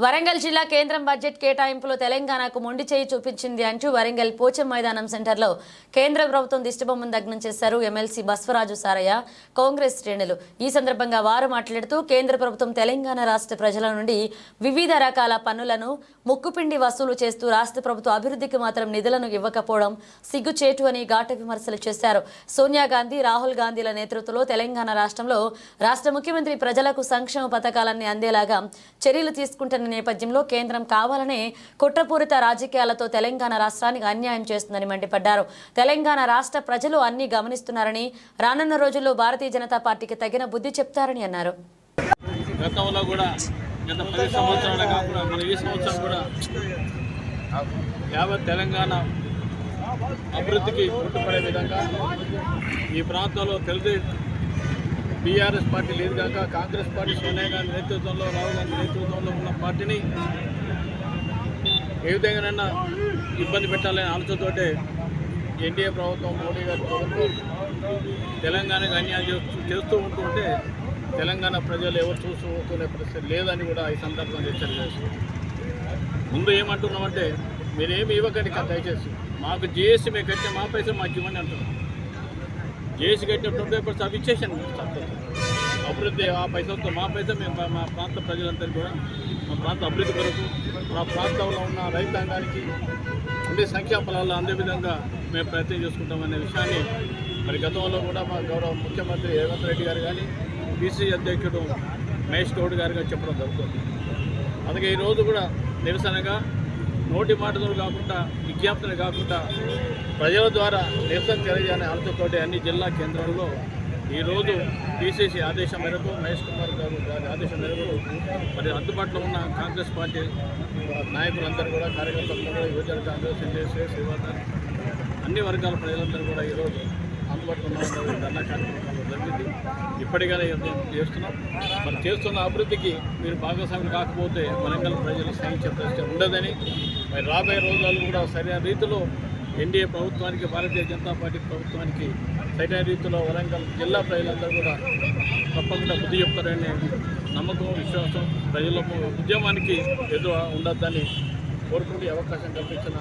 వరంగల్ జిల్లా కేంద్రం బడ్జెట్ కేటాయింపులో తెలంగాణకు మొండి చేయి చూపించింది అంటూ వరంగల్ పోచం మైదానం సెంటర్లో కేంద్ర ప్రభుత్వం దిష్టిబొమ్మను దగ్నం చేశారు ఎమ్మెల్సీ బస్వరాజు సారయ్య కాంగ్రెస్ శ్రేణులు. ఈ సందర్భంగా వారు మాట్లాడుతూ కేంద్ర ప్రభుత్వం తెలంగాణ రాష్ట్ర ప్రజల నుండి వివిధ రకాల పన్నులను ముక్కుపిండి వసూలు చేస్తూ రాష్ట్ర ప్రభుత్వ అభివృద్ధికి మాత్రం నిధులను ఇవ్వకపోవడం సిగ్గుచేటు అని ఘాటు విమర్శలు చేశారు. సోనియా గాంధీ, రాహుల్ గాంధీల నేతృత్వంలో తెలంగాణ రాష్ట్రంలో రాష్ట్ర ముఖ్యమంత్రి ప్రజలకు సంక్షేమ పథకాలన్నీ అందేలాగా చర్యలు తీసుకుంటున్న నేపథ్యంలో కేంద్రం కావాలనే కుట్రపూరిత రాజకీయాలతో తెలంగాణ రాష్ట్రానికి అన్యాయం చేస్తుందని మండిపడ్డారు. తెలంగాణ రాష్ట్ర ప్రజలు అన్ని గమనిస్తున్నారని, రానున్న రోజుల్లో భారతీయ జనతా పార్టీకి తగిన బుద్ధి చెప్తారని అన్నారు. గతంలో కూడా గత 10 సంవత్సరాలు కాకుండా మన ఈ సంవత్సరం కూడా యావత్ తెలంగాణ అభివృద్ధికి పుట్టుపడే విధంగా ఈ ప్రాంతంలో బీఆర్ఎస్ పార్టీ లేదు కాక కాంగ్రెస్ పార్టీ సోనియా గాంధీ నేతృత్వంలో, రాహుల్ గాంధీ నేతృత్వంలో ఉన్న పార్టీని ఏ విధంగానైనా ఇబ్బంది పెట్టాలనే ఆలోచనతోటే ఎన్డీఏ ప్రభుత్వం, మోడీ గారి ప్రభుత్వం తెలంగాణకు అన్యాయం చేస్తూ ఉంటుంటే తెలంగాణ ప్రజలు ఎవరు చూస్తూ ఊరుకునే పరిస్థితి లేదని కూడా ఈ సందర్భంగా హెచ్చరిక చేస్తున్నారు. ముందు ఏమంటున్నామంటే మీరేమి ఇవ్వకండి దయచేసి, మాకు జిఎస్టీ మేము కట్టే మా పైసలు మాకు ఇవ్వండి అంటున్నాం. జిఎస్టీ కట్టిన 20% అవి ఇచ్చేసాను. అభివృద్ధి ఆ పైసలతో మా పైసలు మేము మా ప్రాంత ప్రజలందరికీ కూడా మా ప్రాంత అభివృద్ధి కొరకు, మా ప్రాంతంలో ఉన్న రైతాంగానికి అన్ని సంక్షేమ ఫలాలు అందే విధంగా మేము ప్రయత్నం చేసుకుంటామనే విషయాన్ని మరి గతంలో కూడా మా గౌరవ ముఖ్యమంత్రి రేవంత్ రెడ్డి గారు కానీ, పిసిసి అధ్యక్షుడు మహేష్ గౌడ్ గారు కానీ చెప్పడం జరుగుతుంది. అందుకే ఈరోజు కూడా నిరసనగా నోటి మాటలు కాకుండా, విజ్ఞాపనలు కాకుండా ప్రజల ద్వారా నిరసన తెలియజేయాలనే ఆలోచనతోటి అన్ని జిల్లా కేంద్రాల్లో ఈరోజు పిసిసి ఆదేశం మేరకు, మహేష్ కుమార్ గారి ఆదేశం మేరకు మరి అందుబాటులో ఉన్న కాంగ్రెస్ పార్టీ నాయకులందరూ కూడా, కార్యకర్తలు కూడా, యువజన కాంగ్రెస్, ఎన్డీఏ, యువత అన్ని వర్గాల ప్రజలందరూ కూడా ఈరోజు అందుబాటులో ఉన్న ధర్నా కార్యక్రమాలు జరిగింది. ఇప్పటికైనా చేస్తున్నాం. మరి చేస్తున్న అభివృద్ధికి మీరు భాగస్వామ్యం కాకపోతే వరంగల్ ప్రజలు సహించే పరిస్థితి ఉండదని, మరి రాబోయే రోజుల్లో కూడా సరైన రీతిలో ఎన్డీఏ ప్రభుత్వానికి, భారతీయ జనతా పార్టీ ప్రభుత్వానికి సరైన రీతిలో వరంగల్ జిల్లా ప్రజలందరూ కూడా తప్పకుండా బుద్ధి చెప్తారనే నమ్మకం, విశ్వాసం ప్రజల ఉద్యమానికి ఎదురు ఉండొద్దని కోరుకుంటే అవకాశం కల్పించిన